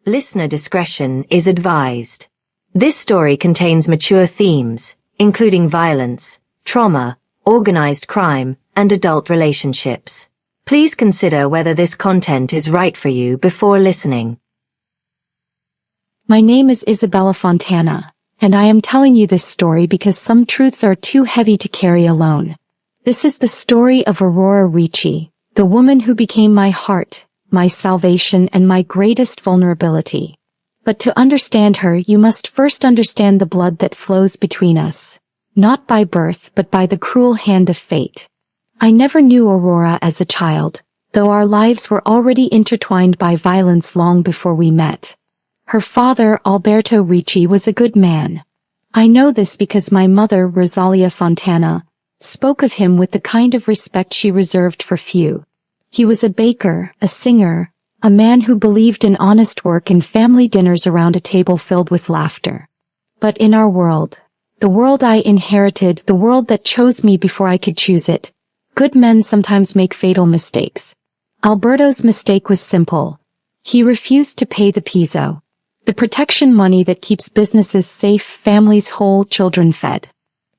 Listener discretion is advised. This story contains mature themes, including violence, trauma, organized crime, and adult relationships. Please consider whether this content is right for you before listening. My name is Isabella Fontana, and I am telling you this story because some truths are too heavy to carry alone. This is the story of Aurora Ricci, the woman who became my heart, my salvation, and my greatest vulnerability. But to understand her, you must first understand the blood that flows between us, not by birth but by the cruel hand of fate. I never knew Aurora as a child, though our lives were already intertwined by violence long before we met. Her father, Alberto Ricci, was a good man. I know this because my mother, Rosalia Fontana, spoke of him with the kind of respect she reserved for few. He was a baker, a singer, a man who believed in honest work and family dinners around a table filled with laughter. But in our world, the world I inherited, the world that chose me before I could choose it, good men sometimes make fatal mistakes. Alberto's mistake was simple. He refused to pay the peso, the protection money that keeps businesses safe, families whole, children fed.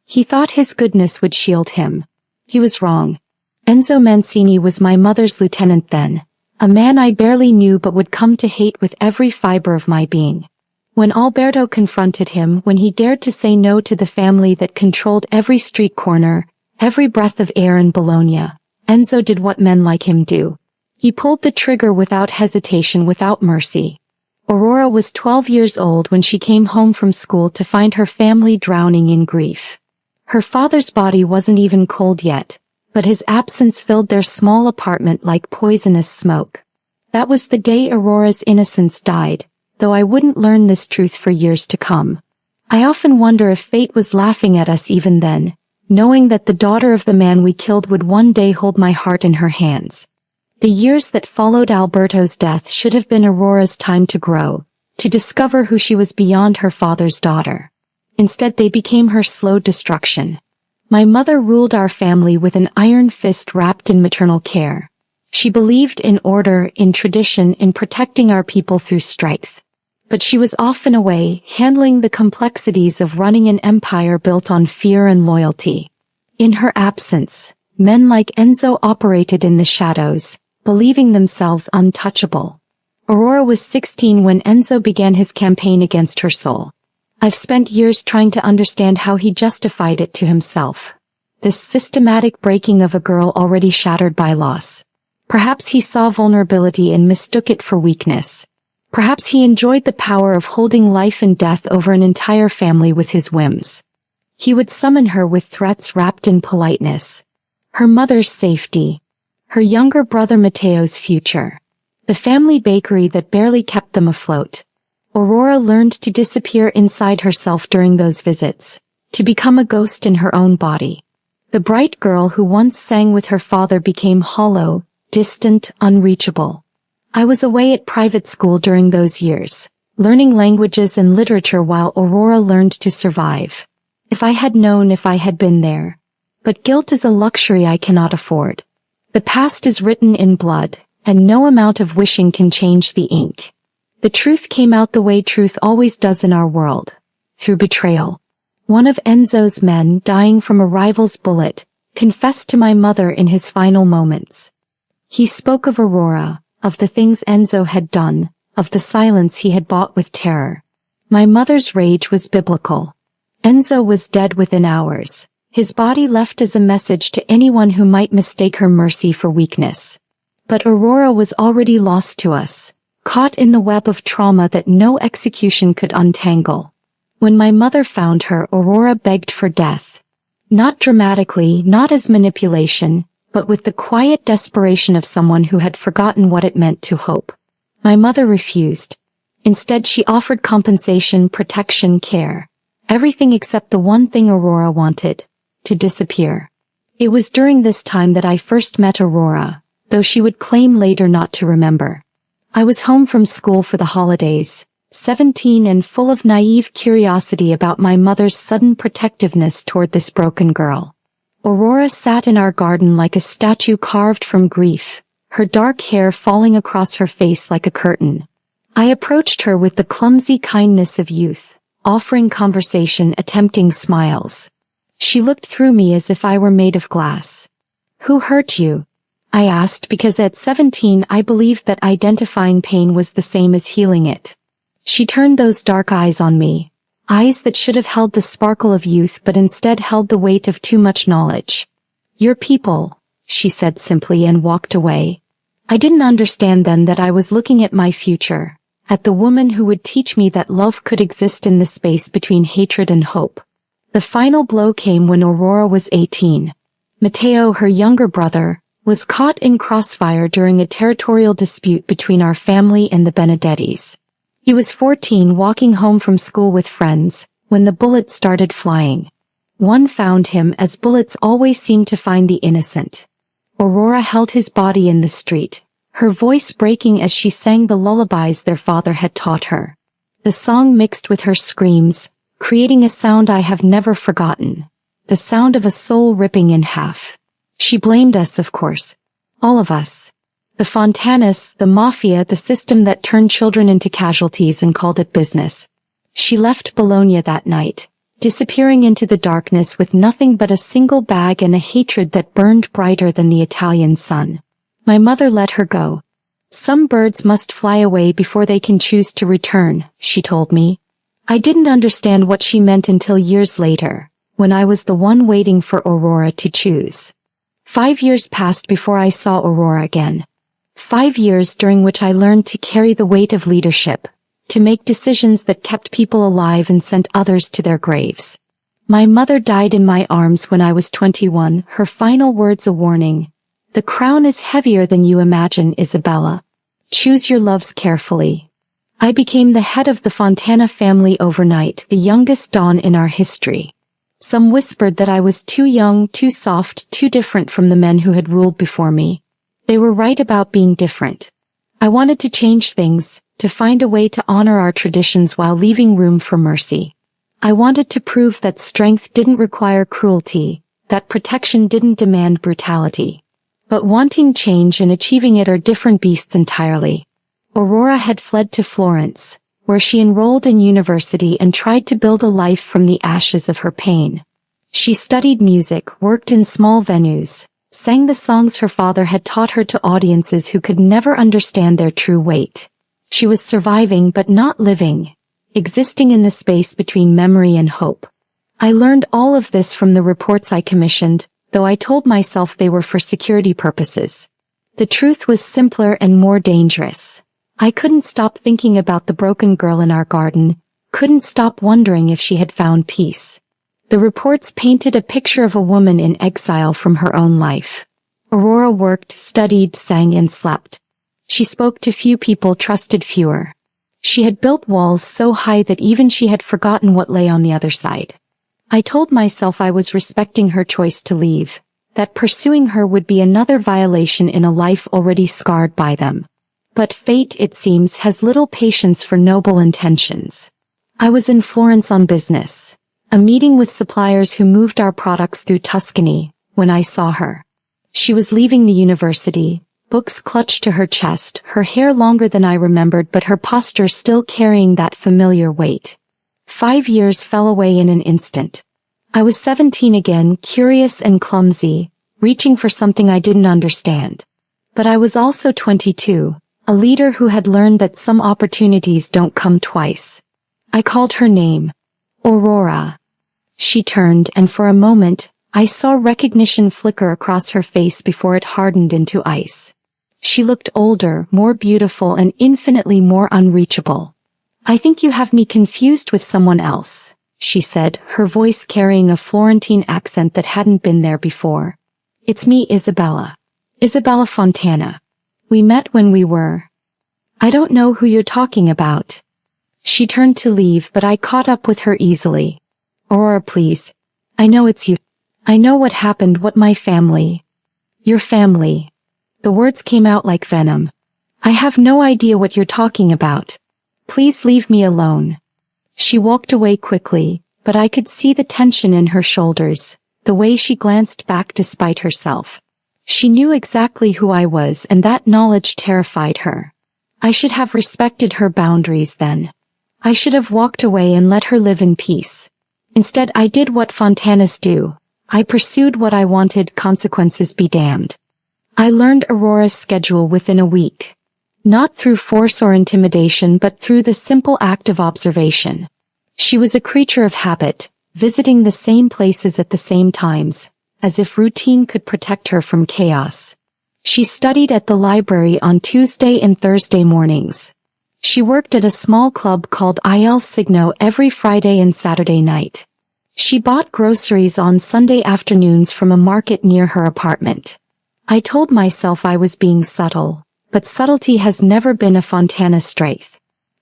He thought his goodness would shield him. He was wrong. Enzo Mancini was my mother's lieutenant then, a man I barely knew but would come to hate with every fiber of my being. When Alberto confronted him, when he dared to say no to the family that controlled every street corner, every breath of air in Bologna, Enzo did what men like him do. He pulled the trigger without hesitation, without mercy. Aurora was 12 years old when she came home from school to find her family drowning in grief. Her father's body wasn't even cold yet, but his absence filled their small apartment like poisonous smoke. That was the day Aurora's innocence died, though I wouldn't learn this truth for years to come. I often wonder if fate was laughing at us even then, knowing that the daughter of the man we killed would one day hold my heart in her hands. The years that followed Alberto's death should have been Aurora's time to grow, to discover who she was beyond her father's daughter. Instead, they became her slow destruction. My mother ruled our family with an iron fist wrapped in maternal care. She believed in order, in tradition, in protecting our people through strength. But she was often away, handling the complexities of running an empire built on fear and loyalty. In her absence, men like Enzo operated in the shadows, believing themselves untouchable. Aurora was 16 when Enzo began his campaign against her soul. I've spent years trying to understand how he justified it to himself. This systematic breaking of a girl already shattered by loss. Perhaps he saw vulnerability and mistook it for weakness. Perhaps he enjoyed the power of holding life and death over an entire family with his whims. He would summon her with threats wrapped in politeness. Her mother's safety. Her younger brother Matteo's future. The family bakery that barely kept them afloat. Aurora learned to disappear inside herself during those visits, to become a ghost in her own body. The bright girl who once sang with her father became hollow, distant, unreachable. I was away at private school during those years, learning languages and literature while Aurora learned to survive. If I had known, if I had been there. But guilt is a luxury I cannot afford. The past is written in blood, and no amount of wishing can change the ink. The truth came out the way truth always does in our world, through betrayal. One of Enzo's men, dying from a rival's bullet, confessed to my mother in his final moments. He spoke of Aurora, of the things Enzo had done, of the silence he had bought with terror. My mother's rage was biblical. Enzo was dead within hours, his body left as a message to anyone who might mistake her mercy for weakness. But Aurora was already lost to us, caught in the web of trauma that no execution could untangle. When my mother found her, Aurora begged for death. Not dramatically, not as manipulation, but with the quiet desperation of someone who had forgotten what it meant to hope. My mother refused. Instead, she offered compensation, protection, care. Everything except the one thing Aurora wanted, to disappear. It was during this time that I first met Aurora, though she would claim later not to remember. I was home from school for the holidays, 17 and full of naive curiosity about my mother's sudden protectiveness toward this broken girl. Aurora sat in our garden like a statue carved from grief, her dark hair falling across her face like a curtain. I approached her with the clumsy kindness of youth, offering conversation, attempting smiles. She looked through me as if I were made of glass. "Who hurt you?" I asked, because at 17 I believed that identifying pain was the same as healing it. She turned those dark eyes on me, eyes that should have held the sparkle of youth but instead held the weight of too much knowledge. "Your people," she said simply, and walked away. I didn't understand then that I was looking at my future, at the woman who would teach me that love could exist in the space between hatred and hope. The final blow came when Aurora was 18. Matteo, her younger brother, was caught in crossfire during a territorial dispute between our family and the Benedettis. He was 14, walking home from school with friends, when the bullets started flying. One found him, as bullets always seem to find the innocent. Aurora held his body in the street, her voice breaking as she sang the lullabies their father had taught her. The song mixed with her screams, creating a sound I have never forgotten, the sound of a soul ripping in half. She blamed us, of course. All of us. The Fontanas, the mafia, the system that turned children into casualties and called it business. She left Bologna that night, disappearing into the darkness with nothing but a single bag and a hatred that burned brighter than the Italian sun. My mother let her go. "Some birds must fly away before they can choose to return," she told me. I didn't understand what she meant until years later, when I was the one waiting for Aurora to choose. 5 years passed before I saw Aurora again. 5 years during which I learned to carry the weight of leadership, to make decisions that kept people alive and sent others to their graves. My mother died in my arms when I was 21, her final words a warning. "The crown is heavier than you imagine, Isabella. Choose your loves carefully." I became the head of the Fontana family overnight, the youngest dawn in our history. Some whispered that I was too young, too soft, too different from the men who had ruled before me. They were right about being different. I wanted to change things, to find a way to honor our traditions while leaving room for mercy. I wanted to prove that strength didn't require cruelty, that protection didn't demand brutality. But wanting change and achieving it are different beasts entirely. Aurora had fled to Florence, where she enrolled in university and tried to build a life from the ashes of her pain. She studied music, worked in small venues, sang the songs her father had taught her to audiences who could never understand their true weight. She was surviving but not living, existing in the space between memory and hope. I learned all of this from the reports I commissioned, though I told myself they were for security purposes. The truth was simpler and more dangerous. I couldn't stop thinking about the broken girl in our garden, couldn't stop wondering if she had found peace. The reports painted a picture of a woman in exile from her own life. Aurora worked, studied, sang, and slept. She spoke to few people, trusted fewer. She had built walls so high that even she had forgotten what lay on the other side. I told myself I was respecting her choice to leave, that pursuing her would be another violation in a life already scarred by them. But fate, it seems, has little patience for noble intentions. I was in Florence on business, a meeting with suppliers who moved our products through Tuscany, when I saw her. She was leaving the university, books clutched to her chest, her hair longer than I remembered but her posture still carrying that familiar weight. 5 years fell away in an instant. I was 17 again, curious and clumsy, reaching for something I didn't understand. But I was also 22, a leader who had learned that some opportunities don't come twice. I called her name. Aurora. She turned, and for a moment, I saw recognition flicker across her face before it hardened into ice. She looked older, more beautiful, and infinitely more unreachable. "I think you have me confused with someone else," she said, her voice carrying a Florentine accent that hadn't been there before. "It's me, Isabella. Isabella Fontana. We met when we were—" "I don't know who you're talking about." She turned to leave, but I caught up with her easily. "Aurora, please. I know it's you. I know what happened, what my family—" "Your family." The words came out like venom. "I have no idea what you're talking about. Please leave me alone." She walked away quickly, but I could see the tension in her shoulders, the way she glanced back despite herself. She knew exactly who I was, and that knowledge terrified her. I should have respected her boundaries then. I should have walked away and let her live in peace. Instead, I did what Fontanas do. I pursued what I wanted, consequences be damned. I learned Aurora's schedule within a week. Not through force or intimidation, but through the simple act of observation. She was a creature of habit, visiting the same places at the same times, as if routine could protect her from chaos. She studied at the library on Tuesday and Thursday mornings. She worked at a small club called Il Signo every Friday and Saturday night. She bought groceries on Sunday afternoons from a market near her apartment. I told myself I was being subtle, but subtlety has never been a Fontana strength.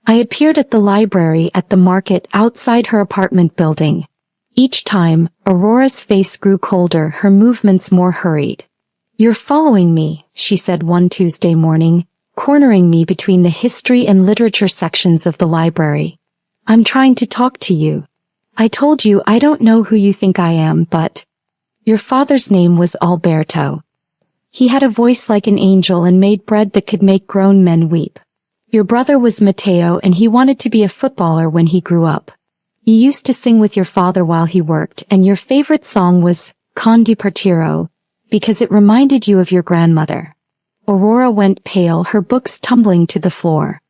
I appeared at the library at the market outside her apartment building. Each time, Aurora's face grew colder, her movements more hurried. "You're following me," she said one Tuesday morning, cornering me between the history and literature sections of the library. "I'm trying to talk to you. I told you I don't know who you think I am, but..." "Your father's name was Alberto. He had a voice like an angel and made bread that could make grown men weep. Your brother was Matteo and he wanted to be a footballer when he grew up. You used to sing with your father while he worked, and your favorite song was Con di Partiro, because it reminded you of your grandmother." Aurora went pale, her books tumbling to the floor.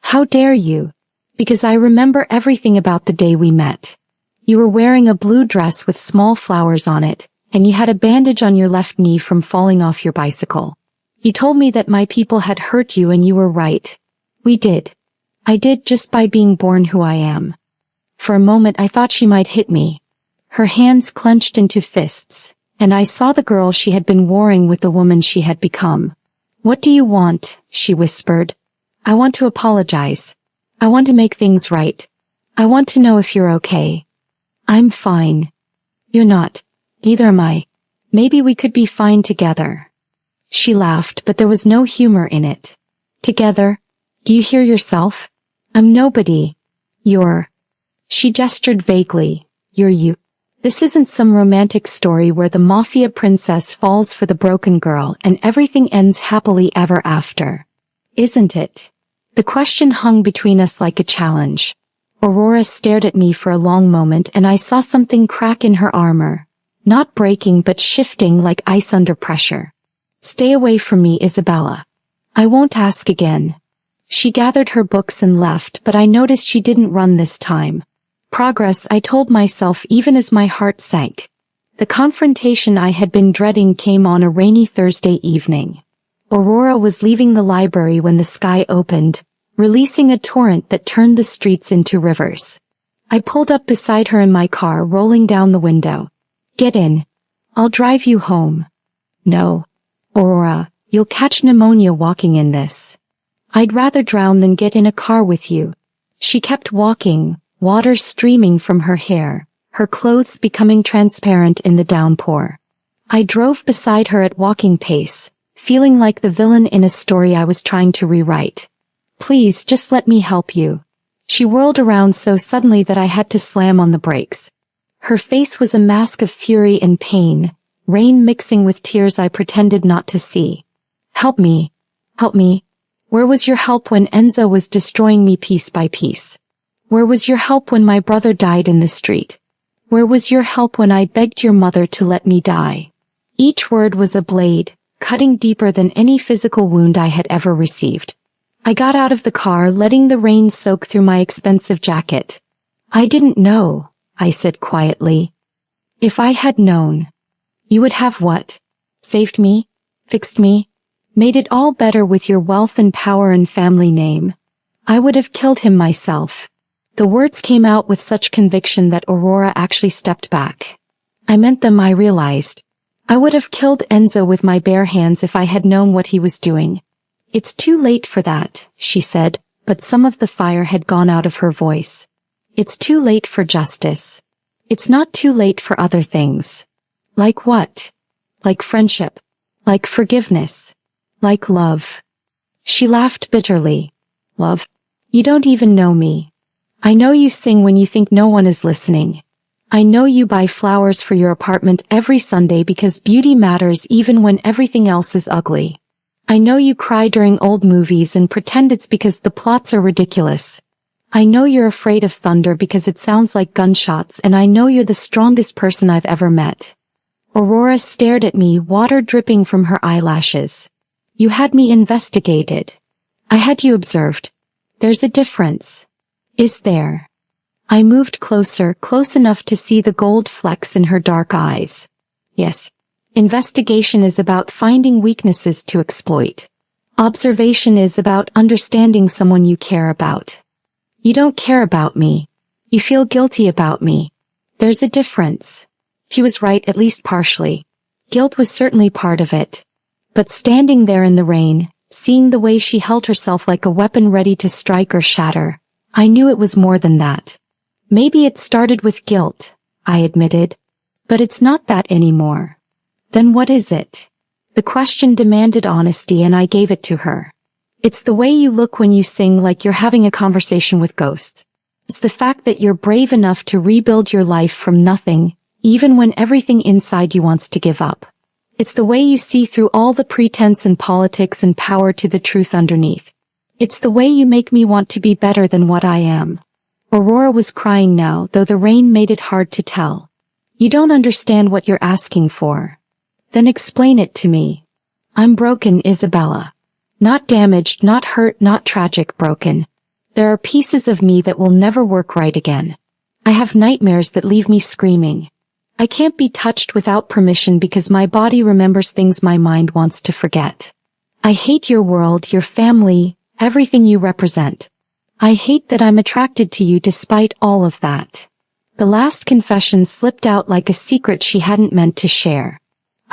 "How dare you? Because I remember everything about the day we met. You were wearing a blue dress with small flowers on it, and you had a bandage on your left knee from falling off your bicycle. You told me that my people had hurt you, and you were right. We did. I did, just by being born who I am." For a moment I thought she might hit me. Her hands clenched into fists, and I saw the girl she had been warring with the woman she had become. "What do you want?" she whispered. "I want to apologize. I want to make things right. I want to know if you're okay." "I'm fine." "You're not. Neither am I. Maybe we could be fine together." She laughed, but there was no humor in it. "Together? Do you hear yourself? I'm nobody. You're..." She gestured vaguely. "You're you. This isn't some romantic story where the mafia princess falls for the broken girl and everything ends happily ever after. Isn't it?" The question hung between us like a challenge. Aurora stared at me for a long moment, and I saw something crack in her armor. Not breaking, but shifting like ice under pressure. "Stay away from me, Isabella. I won't ask again." She gathered her books and left, but I noticed she didn't run this time. Progress, I told myself, even as my heart sank. The confrontation I had been dreading came on a rainy Thursday evening. Aurora was leaving the library when the sky opened, releasing a torrent that turned the streets into rivers. I pulled up beside her in my car, rolling down the window. "Get in. I'll drive you home." "No. Aurora, you'll catch pneumonia walking in this." "I'd rather drown than get in a car with you." She kept walking, water streaming from her hair, her clothes becoming transparent in the downpour. I drove beside her at walking pace, feeling like the villain in a story I was trying to rewrite. "Please, just let me help you." She whirled around so suddenly that I had to slam on the brakes. Her face was a mask of fury and pain, rain mixing with tears I pretended not to see. "Help me. Help me. Where was your help when Enzo was destroying me piece by piece? Where was your help when my brother died in the street? Where was your help when I begged your mother to let me die?" Each word was a blade, cutting deeper than any physical wound I had ever received. I got out of the car, letting the rain soak through my expensive jacket. "I didn't know," I said quietly. "If I had known." "You would have what? Saved me? Fixed me? Made it all better with your wealth and power and family name?" "I would have killed him myself." The words came out with such conviction that Aurora actually stepped back. I meant them, I realized. I would have killed Enzo with my bare hands if I had known what he was doing. "It's too late for that," she said, but some of the fire had gone out of her voice. "It's too late for justice. It's not too late for other things." "Like what?" "Like friendship. Like forgiveness. Like love." She laughed bitterly. "Love? You don't even know me. I know you sing when you think no one is listening. I know you buy flowers for your apartment every Sunday because beauty matters even when everything else is ugly. I know you cry during old movies and pretend it's because the plots are ridiculous. I know you're afraid of thunder because it sounds like gunshots, and I know you're the strongest person I've ever met. Aurora stared at me, water dripping from her eyelashes. You had me investigated. I had you observed. There's a difference. Is there? I moved closer, close enough to see the gold flecks in her dark eyes. Yes. Investigation is about finding weaknesses to exploit. Observation is about understanding someone you care about. You don't care about me. You feel guilty about me. There's a difference. She was right, at least partially. Guilt was certainly part of it. But standing there in the rain, seeing the way she held herself like a weapon ready to strike or shatter, I knew it was more than that. Maybe it started with guilt, I admitted. But it's not that anymore. Then what is it? The question demanded honesty, and I gave it to her. It's the way you look when you sing like you're having a conversation with ghosts. It's the fact that you're brave enough to rebuild your life from nothing, even when everything inside you wants to give up. It's the way you see through all the pretense and politics and power to the truth underneath. It's the way you make me want to be better than what I am. Aurora was crying now, though the rain made it hard to tell. You don't understand what you're asking for. Then explain it to me. I'm broken, Isabella. Not damaged, not hurt, not tragic, broken. There are pieces of me that will never work right again. I have nightmares that leave me screaming. I can't be touched without permission because my body remembers things my mind wants to forget. I hate your world, your family, everything you represent. I hate that I'm attracted to you despite all of that. The last confession slipped out like a secret she hadn't meant to share.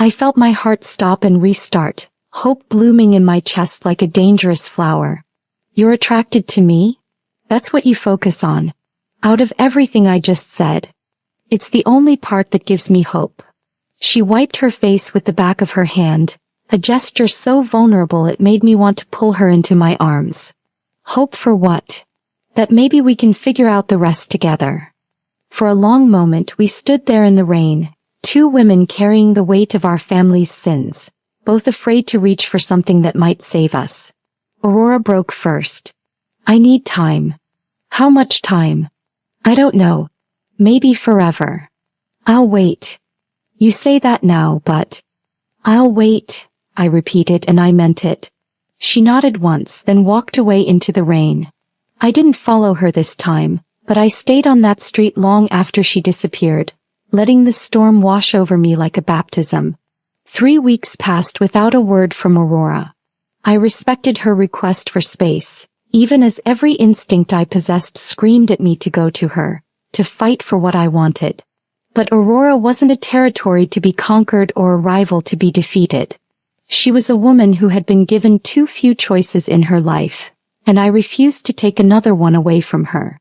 I felt my heart stop and restart, hope blooming in my chest like a dangerous flower. You're attracted to me? That's what you focus on. Out of everything I just said. It's the only part that gives me hope. She wiped her face with the back of her hand, a gesture so vulnerable it made me want to pull her into my arms. Hope for what? That maybe we can figure out the rest together. For a long moment we stood there in the rain, two women carrying the weight of our family's sins, both afraid to reach for something that might save us. Aurora broke first. I need time. How much time? I don't know. Maybe forever. I'll wait. You say that now, but... I'll wait, I repeated, and I meant it. She nodded once, then walked away into the rain. I didn't follow her this time, but I stayed on that street long after she disappeared, letting the storm wash over me like a baptism. 3 weeks passed without a word from Aurora. I respected her request for space, even as every instinct I possessed screamed at me to go to her, to fight for what I wanted. But Aurora wasn't a territory to be conquered or a rival to be defeated. She was a woman who had been given too few choices in her life, and I refused to take another one away from her.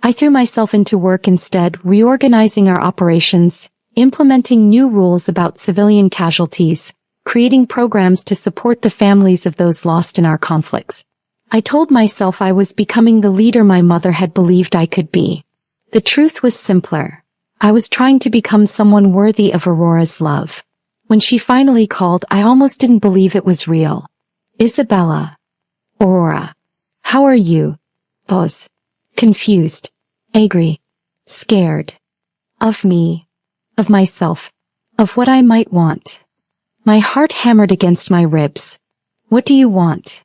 I threw myself into work instead, reorganizing our operations, implementing new rules about civilian casualties, creating programs to support the families of those lost in our conflicts. I told myself I was becoming the leader my mother had believed I could be. The truth was simpler. I was trying to become someone worthy of Aurora's love. When she finally called, I almost didn't believe it was real. Isabella. Aurora. How are you? Pause. Confused. Angry. Scared. Of me. Of myself. Of what I might want. My heart hammered against my ribs. What do you want?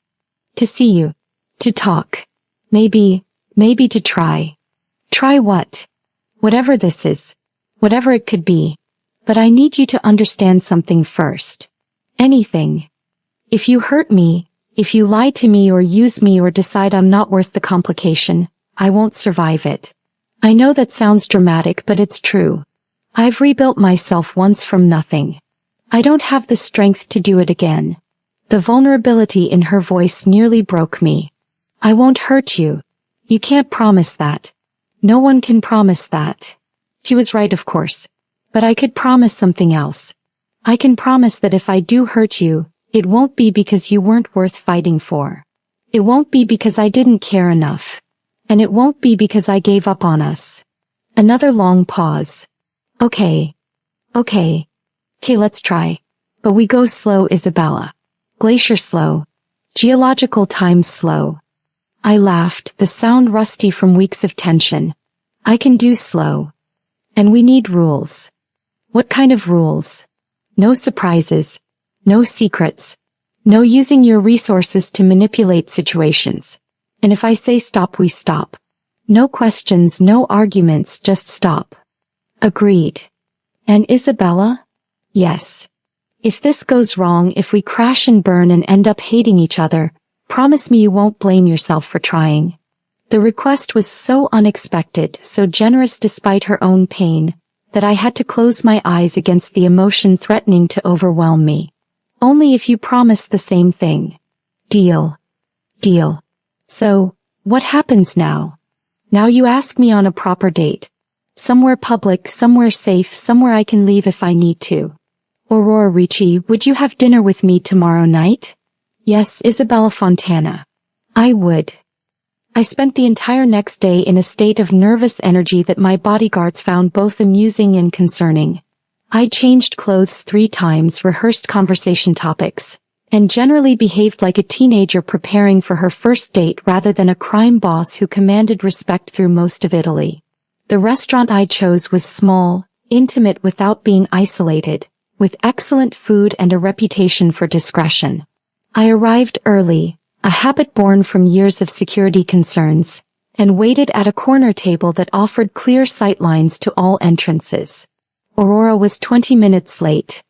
To see you. To talk. Maybe to try. Try what? Whatever this is. Whatever it could be. But I need you to understand something first. Anything. If you hurt me, if you lie to me or use me or decide I'm not worth the complication, I won't survive it. I know that sounds dramatic, but it's true. I've rebuilt myself once from nothing. I don't have the strength to do it again. The vulnerability in her voice nearly broke me. I won't hurt you. You can't promise that. No one can promise that. She was right, of course. But I could promise something else. I can promise that if I do hurt you, it won't be because you weren't worth fighting for. It won't be because I didn't care enough. And it won't be because I gave up on us. Another long pause. Okay, let's try. But we go slow, Isabella. Glacier slow. Geological time slow. I laughed, the sound rusty from weeks of tension. I can do slow. And we need rules. What kind of rules? No surprises. No secrets. No using your resources to manipulate situations. And if I say stop, we stop. No questions, no arguments, just stop. Agreed. And Isabella? Yes. If this goes wrong, if we crash and burn and end up hating each other, promise me you won't blame yourself for trying. The request was so unexpected, so generous despite her own pain, that I had to close my eyes against the emotion threatening to overwhelm me. Only if you promise the same thing. Deal. Deal. So, what happens now? Now you ask me on a proper date. Somewhere public, somewhere safe, somewhere I can leave if I need to. Aurora Ricci, would you have dinner with me tomorrow night? Yes, Isabella Fontana. I would. I spent the entire next day in a state of nervous energy that my bodyguards found both amusing and concerning. I changed clothes 3 times, rehearsed conversation topics, and generally behaved like a teenager preparing for her first date rather than a crime boss who commanded respect through most of Italy. The restaurant I chose was small, intimate without being isolated, with excellent food and a reputation for discretion. I arrived early, a habit born from years of security concerns, and waited at a corner table that offered clear sightlines to all entrances. Aurora was 20 minutes late.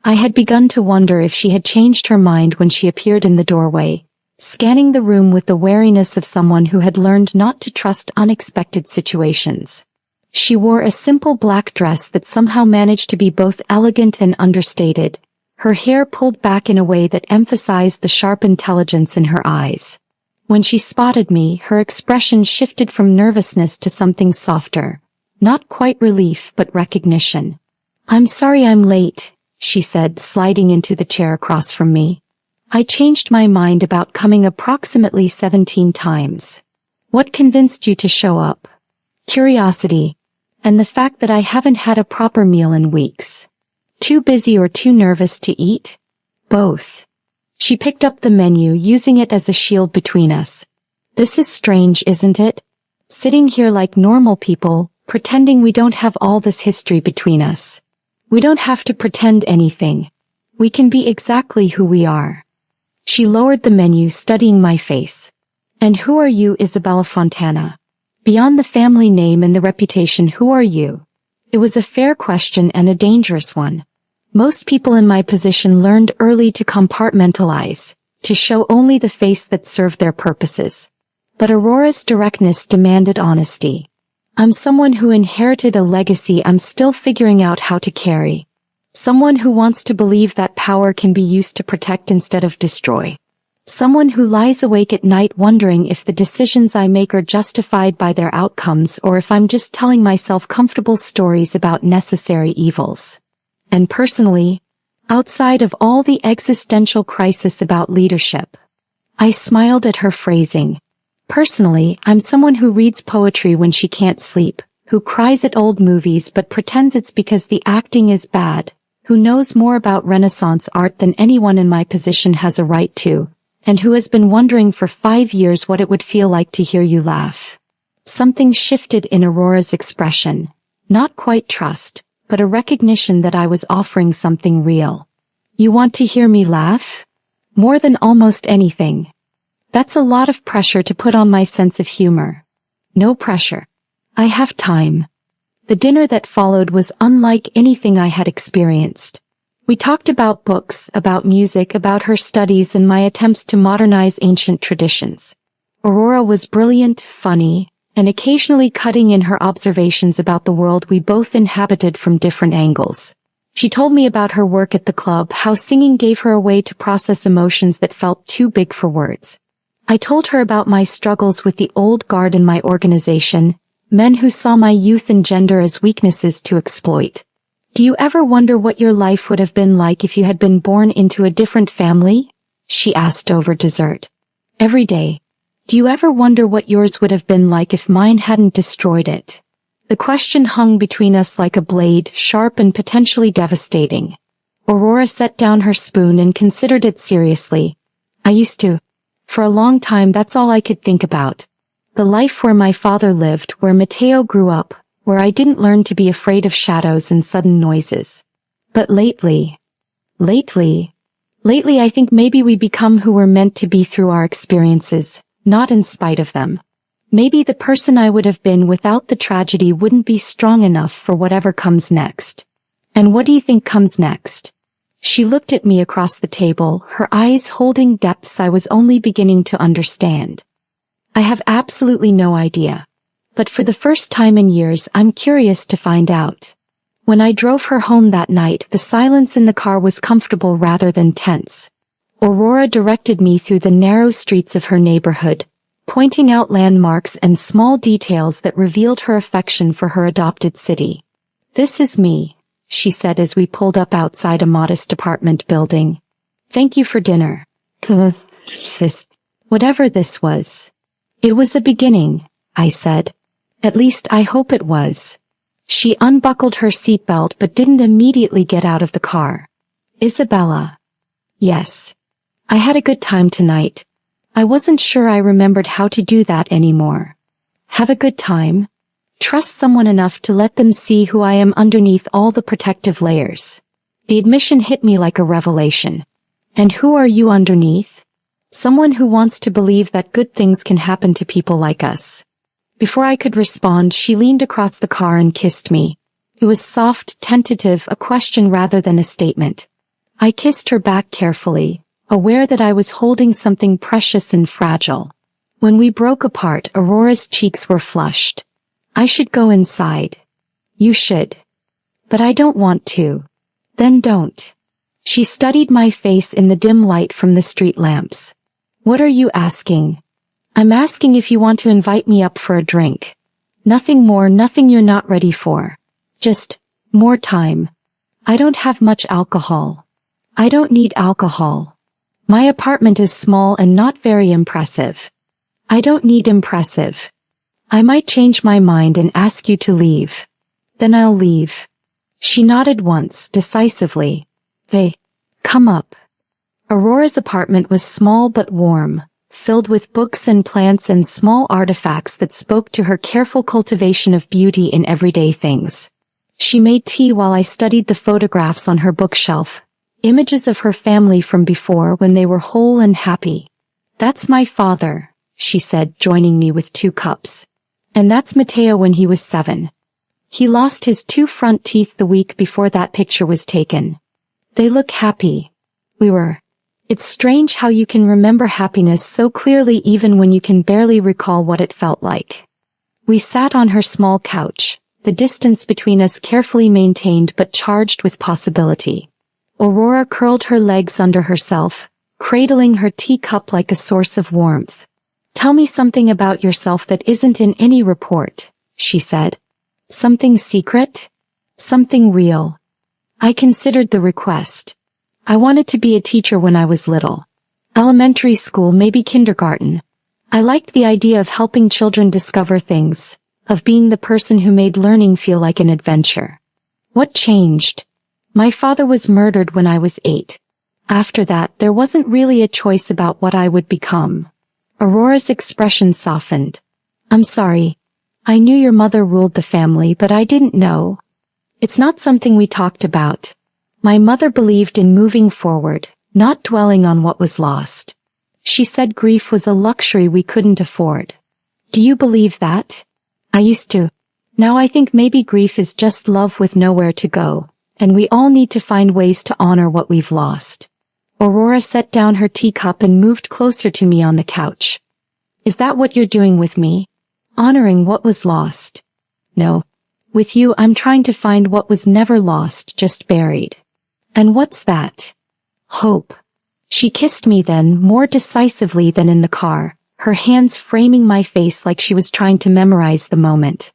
I had begun to wonder if she had changed her mind when she appeared in the doorway, scanning the room with the wariness of someone who had learned not to trust unexpected situations. She wore a simple black dress that somehow managed to be both elegant and understated, her hair pulled back in a way that emphasized the sharp intelligence in her eyes. When she spotted me, her expression shifted from nervousness to something softer, not quite relief but recognition. "I'm sorry I'm late," she said, sliding into the chair across from me. "I changed my mind about coming approximately 17 times. What convinced you to show up?" "Curiosity. And the fact that I haven't had a proper meal in weeks." "Too busy or too nervous to eat?" "Both." She picked up the menu, using it as a shield between us. "This is strange, isn't it? Sitting here like normal people, pretending we don't have all this history between us. We don't have to pretend anything. We can be exactly who we are." She lowered the menu, studying my face. "And who are you, Isabella Fontana? Beyond the family name and the reputation, who are you?" It was a fair question and a dangerous one. Most people in my position learned early to compartmentalize, to show only the face that served their purposes. But Aurora's directness demanded honesty. "I'm someone who inherited a legacy I'm still figuring out how to carry. Someone who wants to believe that power can be used to protect instead of destroy. Someone who lies awake at night wondering if the decisions I make are justified by their outcomes or if I'm just telling myself comfortable stories about necessary evils. And personally, outside of all the existential crisis about leadership." I smiled at her phrasing. "Personally, I'm someone who reads poetry when she can't sleep, who cries at old movies but pretends it's because the acting is bad, who knows more about Renaissance art than anyone in my position has a right to, and who has been wondering for 5 years what it would feel like to hear you laugh." Something shifted in Aurora's expression, not quite trust, but a recognition that I was offering something real. "You want to hear me laugh? More than almost anything." That's a lot of pressure to put on my sense of humor. "No pressure. I have time." The dinner that followed was unlike anything I had experienced. We talked about books, about music, about her studies and my attempts to modernize ancient traditions. Aurora was brilliant, funny, and occasionally cutting in her observations about the world we both inhabited from different angles. She told me about her work at the club, how singing gave her a way to process emotions that felt too big for words. I told her about my struggles with the old guard in my organization, men who saw my youth and gender as weaknesses to exploit. "Do you ever wonder what your life would have been like if you had been born into a different family?" she asked over dessert. "Every day. Do you ever wonder what yours would have been like if mine hadn't destroyed it?" The question hung between us like a blade, sharp and potentially devastating. Aurora set down her spoon and considered it seriously. I used to. For a long time that's all I could think about. The life where my father lived, where Mateo grew up, where I didn't learn to be afraid of shadows and sudden noises. But lately I think maybe we become who we're meant to be through our experiences, not in spite of them. Maybe the person I would have been without the tragedy wouldn't be strong enough for whatever comes next. And what do you think comes next? She looked at me across the table, her eyes holding depths I was only beginning to understand. I have absolutely no idea. But for the first time in years I'm curious to find out. When I drove her home that night, the silence in the car was comfortable rather than tense. Aurora directed me through the narrow streets of her neighborhood, pointing out landmarks and small details that revealed her affection for her adopted city. This is me, she said as we pulled up outside a modest apartment building. Thank you for dinner. Whatever this was. It was a beginning, I said. At least I hope it was. She unbuckled her seatbelt but didn't immediately get out of the car. Isabella. Yes. I had a good time tonight. I wasn't sure I remembered how to do that anymore. Have a good time? Trust someone enough to let them see who I am underneath all the protective layers. The admission hit me like a revelation. And who are you underneath? Someone who wants to believe that good things can happen to people like us. Before I could respond, she leaned across the car and kissed me. It was soft, tentative, a question rather than a statement. I kissed her back carefully, aware that I was holding something precious and fragile. When we broke apart, Aurora's cheeks were flushed. I should go inside. You should. But I don't want to. Then don't. She studied my face in the dim light from the street lamps. What are you asking? I'm asking if you want to invite me up for a drink. Nothing more, nothing you're not ready for. Just more time. I don't have much alcohol. I don't need alcohol. My apartment is small and not very impressive. I don't need impressive. I might change my mind and ask you to leave. Then I'll leave. She nodded once, decisively. Hey, come up. Aurora's apartment was small but warm, filled with books and plants and small artifacts that spoke to her careful cultivation of beauty in everyday things. She made tea while I studied the photographs on her bookshelf, images of her family from before when they were whole and happy. That's my father, she said, joining me with 2 cups. And that's Mateo when he was 7. He lost his 2 front teeth the week before that picture was taken. They look happy. We were. It's strange how you can remember happiness so clearly even when you can barely recall what it felt like. We sat on her small couch, the distance between us carefully maintained but charged with possibility. Aurora curled her legs under herself, cradling her teacup like a source of warmth. Tell me something about yourself that isn't in any report, she said. Something secret? Something real. I considered the request. I wanted to be a teacher when I was little. Elementary school, maybe kindergarten. I liked the idea of helping children discover things, of being the person who made learning feel like an adventure. What changed? My father was murdered when I was 8. After that, there wasn't really a choice about what I would become. Aurora's expression softened. I'm sorry. I knew your mother ruled the family, but I didn't know. It's not something we talked about. My mother believed in moving forward, not dwelling on what was lost. She said grief was a luxury we couldn't afford. Do you believe that? I used to. Now I think maybe grief is just love with nowhere to go, and we all need to find ways to honor what we've lost. Aurora set down her teacup and moved closer to me on the couch. Is that what you're doing with me? Honoring what was lost? No. With you, I'm trying to find what was never lost, just buried. And what's that? Hope. She kissed me then, more decisively than in the car, her hands framing my face like she was trying to memorize the moment.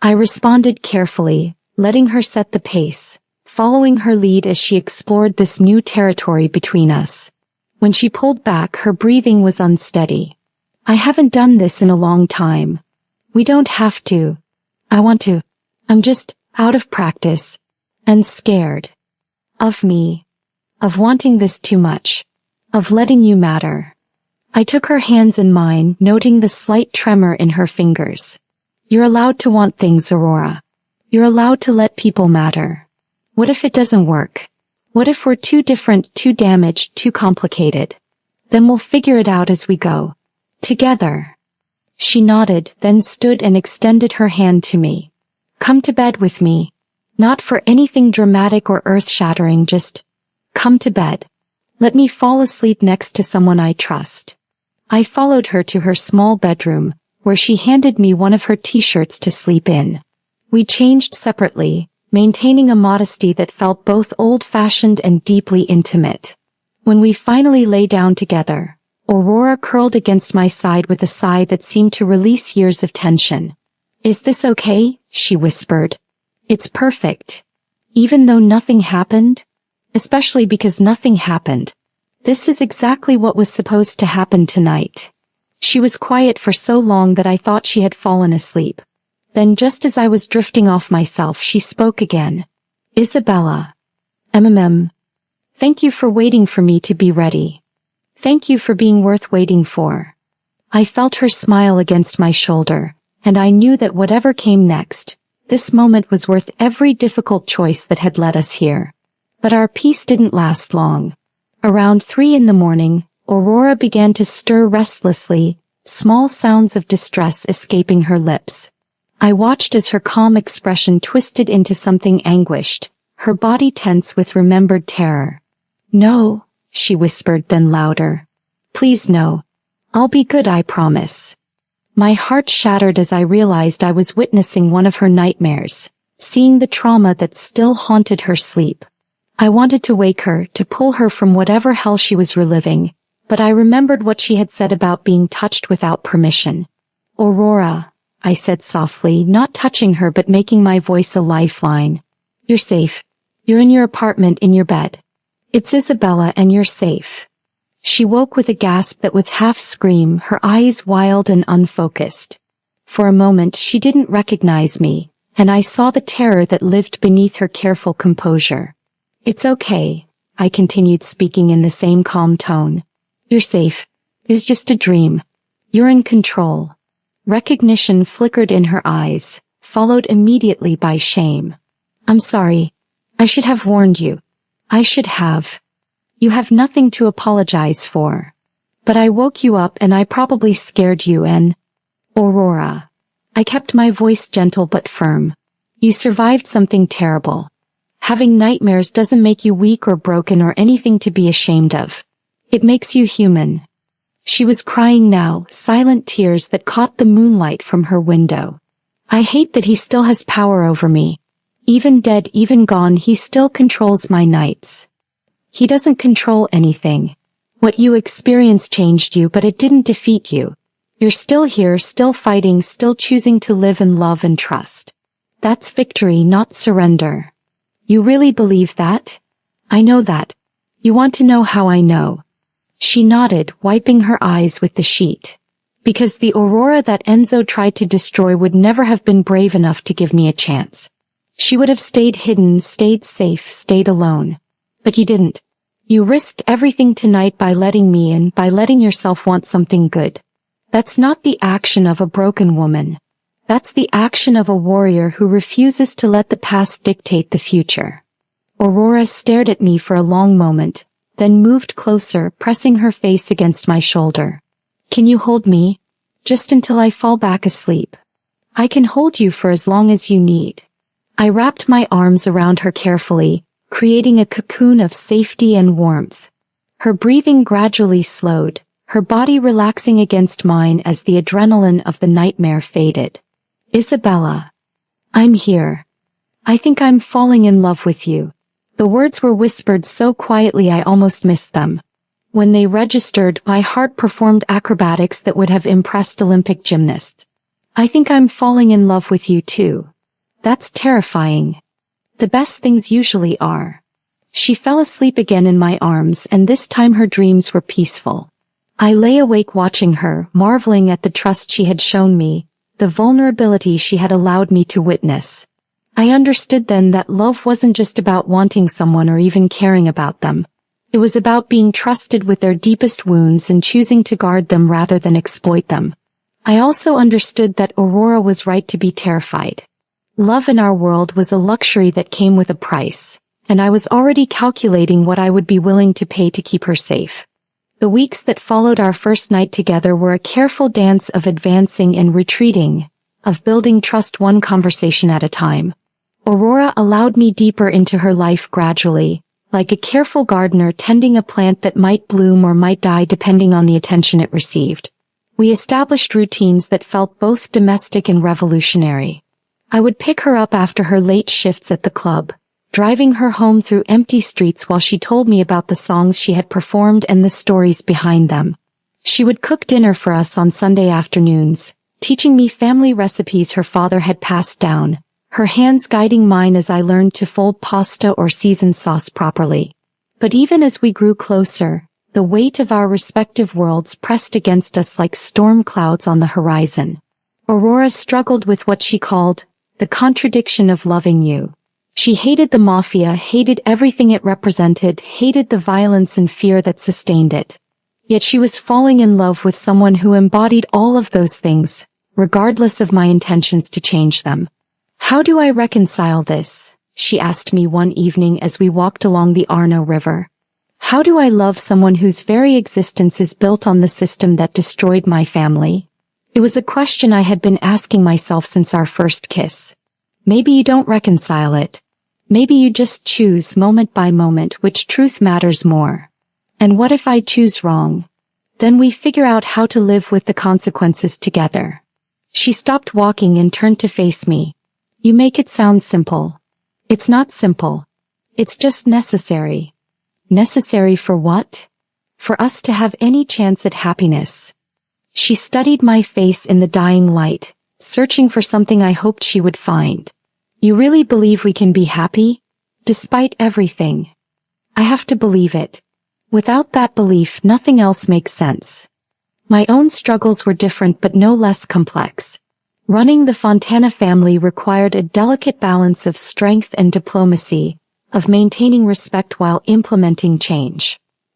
I responded carefully, letting her set the pace, following her lead as she explored this new territory between us. When she pulled back, her breathing was unsteady. I haven't done this in a long time. We don't have to. I want to. I'm just out of practice. And scared. Of me. of wanting this too much, of letting you matter. I took her hands in mine, noting the slight tremor in her fingers. You're allowed to want things, Aurora. You're allowed to let people matter. What if it doesn't work? What if we're too different, too damaged, too complicated? Then we'll figure it out as we go. Together. She nodded, then stood and extended her hand to me. Come to bed with me. Not for anything dramatic or earth-shattering, just come to bed. Let me fall asleep next to someone I trust. I followed her to her small bedroom, where she handed me one of her t-shirts to sleep in. We changed separately, maintaining a modesty that felt both old-fashioned and deeply intimate. When we finally lay down together, Aurora curled against my side with a sigh that seemed to release years of tension. Is this okay? She whispered. It's perfect. Even though nothing happened, especially because nothing happened, this is exactly what was supposed to happen tonight. She was quiet for so long that I thought she had fallen asleep. Then just as I was drifting off myself, she spoke again. Isabella. Thank you for waiting for me to be ready. Thank you for being worth waiting for. I felt her smile against my shoulder, and I knew that whatever came next, this moment was worth every difficult choice that had led us here. But our peace didn't last long. Around 3 a.m, Aurora began to stir restlessly, small sounds of distress escaping her lips. I watched as her calm expression twisted into something anguished, her body tense with remembered terror. No, she whispered, then louder. Please no. I'll be good, I promise. My heart shattered as I realized I was witnessing one of her nightmares, seeing the trauma that still haunted her sleep. I wanted to wake her, to pull her from whatever hell she was reliving, but I remembered what she had said about being touched without permission. Aurora, I said softly, not touching her but making my voice a lifeline. You're safe. You're in your apartment in your bed. It's Isabella and you're safe. She woke with a gasp that was half scream, her eyes wild and unfocused. For a moment she didn't recognize me, and I saw the terror that lived beneath her careful composure. It's okay, I continued, speaking in the same calm tone. You're safe. It was just a dream. You're in control. Recognition flickered in her eyes, followed immediately by shame. I'm sorry. I should have warned you. I should have. You have nothing to apologize for. But I woke you up and I probably scared you and... Aurora. I kept my voice gentle but firm. You survived something terrible. Having nightmares doesn't make you weak or broken or anything to be ashamed of. It makes you human. She was crying now, silent tears that caught the moonlight from her window. I hate that he still has power over me. Even dead, even gone, he still controls my nights. He doesn't control anything. What you experienced changed you, but it didn't defeat you. You're still here, still fighting, still choosing to live and love and trust. That's victory, not surrender. You really believe that? I know that. You want to know how I know? She nodded, wiping her eyes with the sheet. Because the Aurora that Enzo tried to destroy would never have been brave enough to give me a chance. She would have stayed hidden, stayed safe, stayed alone. But you didn't. You risked everything tonight by letting me in, by letting yourself want something good. That's not the action of a broken woman. That's the action of a warrior who refuses to let the past dictate the future. Aurora stared at me for a long moment, then moved closer, pressing her face against my shoulder. Can you hold me? Just until I fall back asleep. I can hold you for as long as you need. I wrapped my arms around her carefully, creating a cocoon of safety and warmth. Her breathing gradually slowed, her body relaxing against mine as the adrenaline of the nightmare faded. Isabella. I'm here. I think I'm falling in love with you. The words were whispered so quietly I almost missed them. When they registered, my heart performed acrobatics that would have impressed Olympic gymnasts. I think I'm falling in love with you too. That's terrifying. The best things usually are. She fell asleep again in my arms, and this time her dreams were peaceful. I lay awake watching her, marveling at the trust she had shown me, the vulnerability she had allowed me to witness. I understood then that love wasn't just about wanting someone or even caring about them. It was about being trusted with their deepest wounds and choosing to guard them rather than exploit them. I also understood that Aurora was right to be terrified. Love in our world was a luxury that came with a price, and I was already calculating what I would be willing to pay to keep her safe. The weeks that followed our first night together were a careful dance of advancing and retreating, of building trust one conversation at a time. Aurora allowed me deeper into her life gradually, like a careful gardener tending a plant that might bloom or might die depending on the attention it received. We established routines that felt both domestic and revolutionary. I would pick her up after her late shifts at the club, driving her home through empty streets while she told me about the songs she had performed and the stories behind them. She would cook dinner for us on Sunday afternoons, teaching me family recipes her father had passed down, her hands guiding mine as I learned to fold pasta or season sauce properly. But even as we grew closer, the weight of our respective worlds pressed against us like storm clouds on the horizon. Aurora struggled with what she called the contradiction of loving you. She hated the mafia, hated everything it represented, hated the violence and fear that sustained it. Yet she was falling in love with someone who embodied all of those things, regardless of my intentions to change them. "How do I reconcile this?" she asked me one evening as we walked along the Arno River. "How do I love someone whose very existence is built on the system that destroyed my family?" It was a question I had been asking myself since our first kiss. Maybe you don't reconcile it. Maybe you just choose moment by moment which truth matters more. And what if I choose wrong? Then we figure out how to live with the consequences together. She stopped walking and turned to face me. "You make it sound simple. It's not simple. It's just necessary." Necessary for what? For us to have any chance at happiness. She studied my face in the dying light, searching for something I hoped she would find. "You really believe we can be happy? Despite everything?" I have to believe it. Without that belief, nothing else makes sense. My own struggles were different but no less complex. Running the Fontana family required a delicate balance of strength and diplomacy, of maintaining respect while implementing change.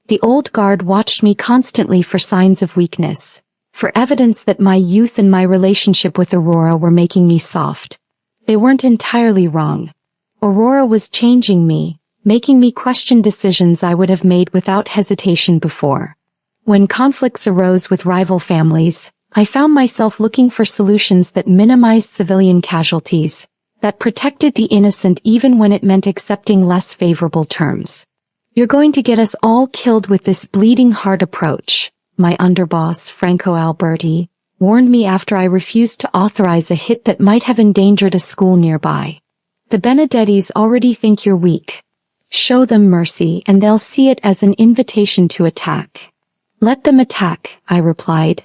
The old guard watched me constantly for signs of weakness, for evidence that my youth and my relationship with Aurora were making me soft. They weren't entirely wrong. Aurora was changing me, making me question decisions I would have made without hesitation before. When conflicts arose with rival families, I found myself looking for solutions that minimized civilian casualties, that protected the innocent even when it meant accepting less favorable terms. "You're going to get us all killed with this bleeding heart approach," my underboss, Franco Alberti, warned me after I refused to authorize a hit that might have endangered a school nearby. "The Benedettis already think you're weak. Show them mercy and they'll see it as an invitation to attack." "Let them attack," I replied.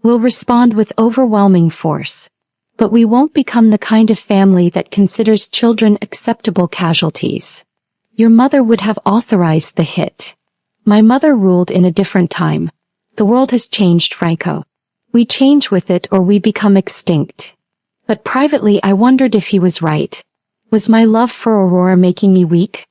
"We'll respond with overwhelming force. But we won't become the kind of family that considers children acceptable casualties." "Your mother would have authorized the hit." "My mother ruled in a different time. The world has changed, Franco. We change with it or we become extinct." But privately I wondered if he was right. Was my love for Aurora making me weak?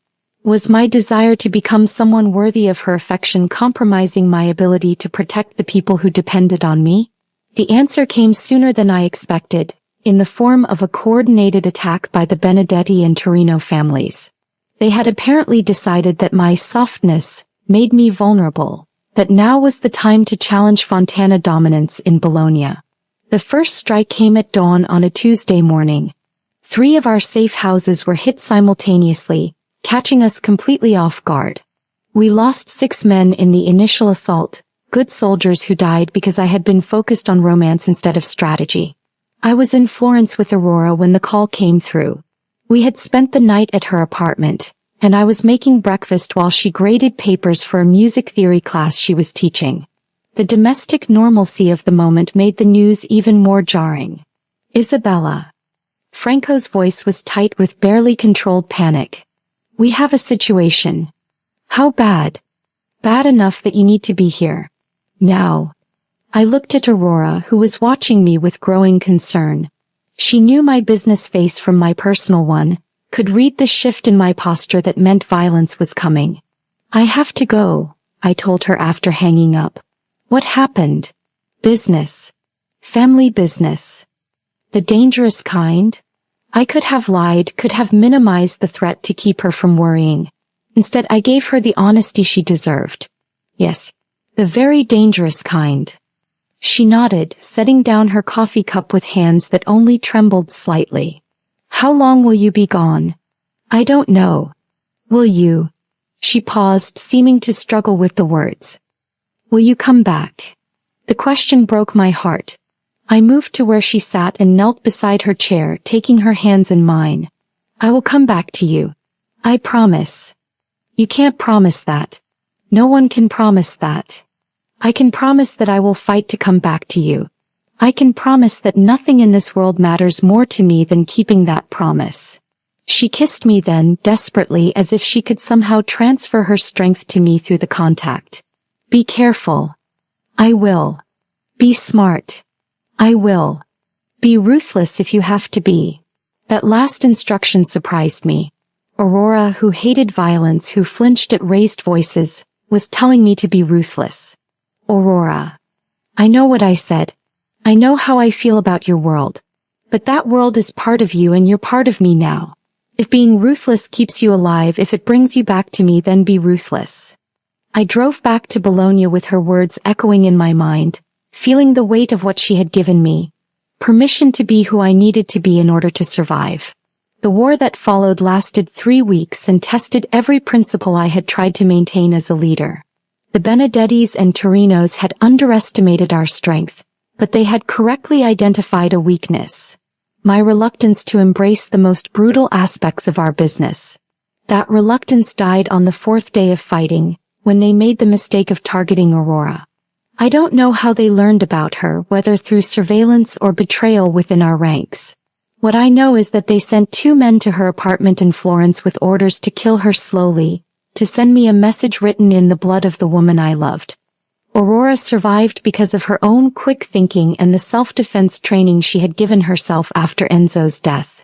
Was my desire to become someone worthy of her affection compromising my ability to protect the people who depended on me? The answer came sooner than I expected, in the form of a coordinated attack by the Benedetti and Torino families. They had apparently decided that my softness made me vulnerable, that now was the time to challenge Fontana dominance in Bologna. The first strike came at dawn on a Tuesday morning. 3 of our safe houses were hit simultaneously, catching us completely off guard. We lost 6 men in the initial assault, good soldiers who died because I had been focused on romance instead of strategy. I was in Florence with Aurora when the call came through. We had spent the night at her apartment, and I was making breakfast while she graded papers for a music theory class she was teaching. The domestic normalcy of the moment made the news even more jarring. "Isabella." Franco's voice was tight with barely controlled panic. "We have a situation." "How bad?" "Bad enough that you need to be here. Now." I looked at Aurora, who was watching me with growing concern. She knew my business face from my personal one, could read the shift in my posture that meant violence was coming. I have to go, I told her after hanging up. What happened? Business. Family business. The dangerous kind? I could have lied, could have minimized the threat to keep her from worrying. Instead, I gave her the honesty she deserved. Yes, the very dangerous kind. She nodded, setting down her coffee cup with hands that only trembled slightly. How long will you be gone? I don't know. Will you? She paused, seeming to struggle with the words. Will you come back? The question broke my heart. I moved to where she sat and knelt beside her chair, taking her hands in mine. I will come back to you. I promise. You can't promise that. No one can promise that. I can promise that I will fight to come back to you. I can promise that nothing in this world matters more to me than keeping that promise. She kissed me then, desperately, as if she could somehow transfer her strength to me through the contact. Be careful. I will. Be smart. I will. Be ruthless if you have to be. That last instruction surprised me. Aurora, who hated violence, who flinched at raised voices, was telling me to be ruthless. Aurora. I know what I said. I know how I feel about your world. But that world is part of you and you're part of me now. If being ruthless keeps you alive, if it brings you back to me, then be ruthless. I drove back to Bologna with her words echoing in my mind, feeling the weight of what she had given me. Permission to be who I needed to be in order to survive. The war that followed lasted 3 weeks and tested every principle I had tried to maintain as a leader. The Benedettis and Torinos had underestimated our strength, but they had correctly identified a weakness. My reluctance to embrace the most brutal aspects of our business. That reluctance died on the 4th day of fighting, when they made the mistake of targeting Aurora. I don't know how they learned about her, whether through surveillance or betrayal within our ranks. What I know is that they sent 2 men to her apartment in Florence with orders to kill her slowly, to send me a message written in the blood of the woman I loved. Aurora survived because of her own quick thinking and the self-defense training she had given herself after Enzo's death.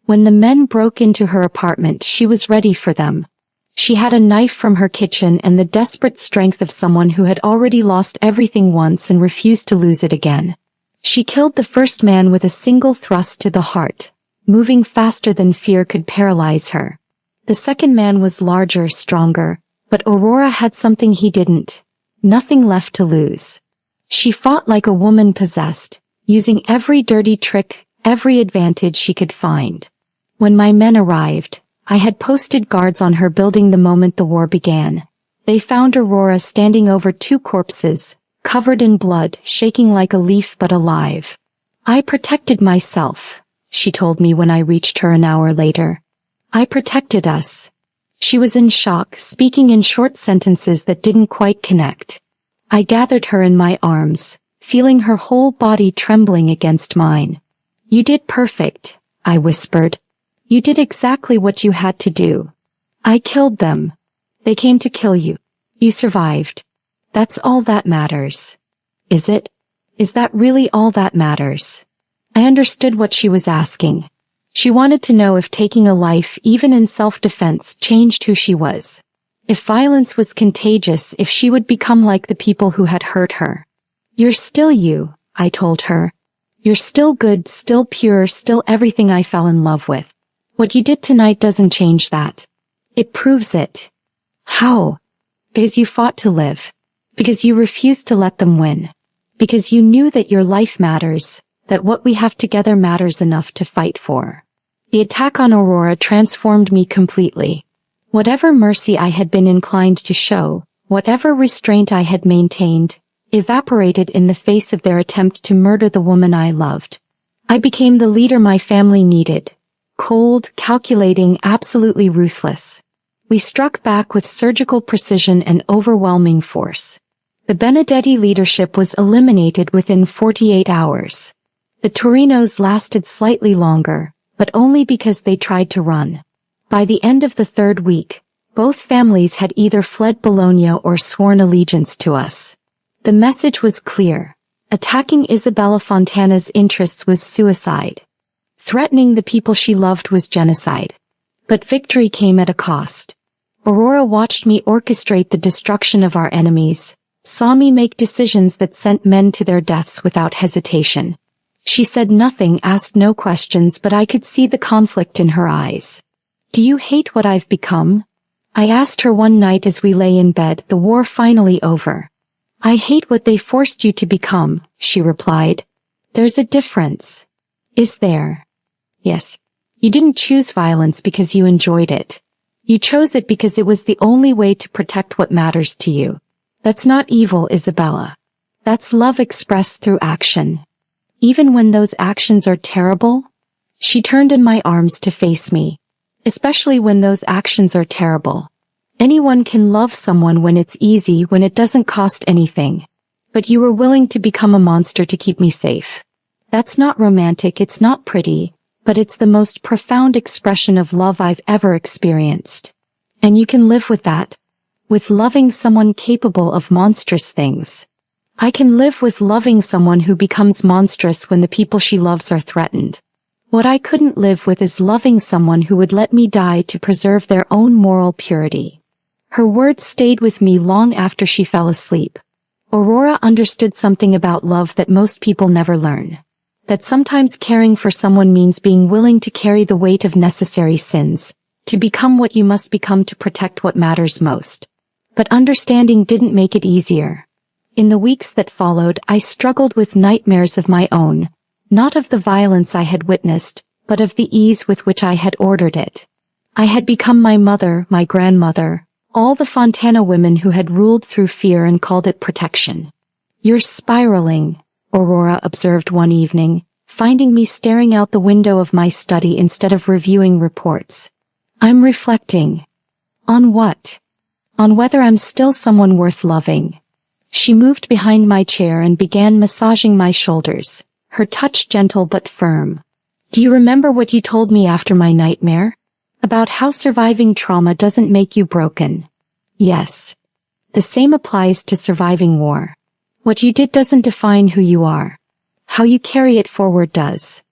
When the men broke into her apartment, she was ready for them. She had a knife from her kitchen and the desperate strength of someone who had already lost everything once and refused to lose it again. She killed the first man with a single thrust to the heart, moving faster than fear could paralyze her. The second man was larger, stronger, but Aurora had something he didn't. Nothing left to lose. She fought like a woman possessed, using every dirty trick, every advantage she could find. When my men arrived, I had posted guards on her building the moment the war began. They found Aurora standing over 2 corpses, covered in blood, shaking like a leaf but alive. I protected myself, she told me when I reached her an hour later. I protected us. She was in shock, speaking in short sentences that didn't quite connect. I gathered her in my arms, feeling her whole body trembling against mine. You did perfect, I whispered. You did exactly what you had to do. I killed them. They came to kill you. You survived. That's all that matters. Is it? Is that really all that matters? I understood what she was asking. She wanted to know if taking a life, even in self-defense, changed who she was. If violence was contagious, if she would become like the people who had hurt her. You're still you, I told her. You're still good, still pure, still everything I fell in love with. What you did tonight doesn't change that. It proves it. How? Because you fought to live. Because you refused to let them win. Because you knew that your life matters, that what we have together matters enough to fight for. The attack on Aurora transformed me completely. Whatever mercy I had been inclined to show, whatever restraint I had maintained, evaporated in the face of their attempt to murder the woman I loved. I became the leader my family needed. Cold, calculating, absolutely ruthless. We struck back with surgical precision and overwhelming force. The Benedetti leadership was eliminated within 48 hours. The Torinos lasted slightly longer, but only because they tried to run. By the end of the 3rd week, both families had either fled Bologna or sworn allegiance to us. The message was clear. Attacking Isabella Fontana's interests was suicide. Threatening the people she loved was genocide. But victory came at a cost. Aurora watched me orchestrate the destruction of our enemies, saw me make decisions that sent men to their deaths without hesitation. She said nothing, asked no questions, but I could see the conflict in her eyes. Do you hate what I've become? I asked her one night as we lay in bed, the war finally over. I hate what they forced you to become, she replied. There's a difference. Is there? Yes. You didn't choose violence because you enjoyed it. You chose it because it was the only way to protect what matters to you. That's not evil, Isabella. That's love expressed through action. Even when those actions are terrible? She turned in my arms to face me. Especially when those actions are terrible. Anyone can love someone when it's easy, when it doesn't cost anything. But you were willing to become a monster to keep me safe. That's not romantic, it's not pretty, but it's the most profound expression of love I've ever experienced. And you can live with that. With loving someone capable of monstrous things. I can live with loving someone who becomes monstrous when the people she loves are threatened. What I couldn't live with is loving someone who would let me die to preserve their own moral purity. Her words stayed with me long after she fell asleep. Aurora understood something about love that most people never learn. That sometimes caring for someone means being willing to carry the weight of necessary sins, to become what you must become to protect what matters most. But understanding didn't make it easier. In the weeks that followed, I struggled with nightmares of my own, not of the violence I had witnessed, but of the ease with which I had ordered it. I had become my mother, my grandmother, all the Fontana women who had ruled through fear and called it protection. You're spiraling, Aurora observed one evening, finding me staring out the window of my study instead of reviewing reports. I'm reflecting. On what? On whether I'm still someone worth loving. She moved behind my chair and began massaging my shoulders, her touch gentle but firm. Do you remember what you told me after my nightmare? About how surviving trauma doesn't make you broken. Yes. The same applies to surviving war. What you did doesn't define who you are. How you carry it forward does.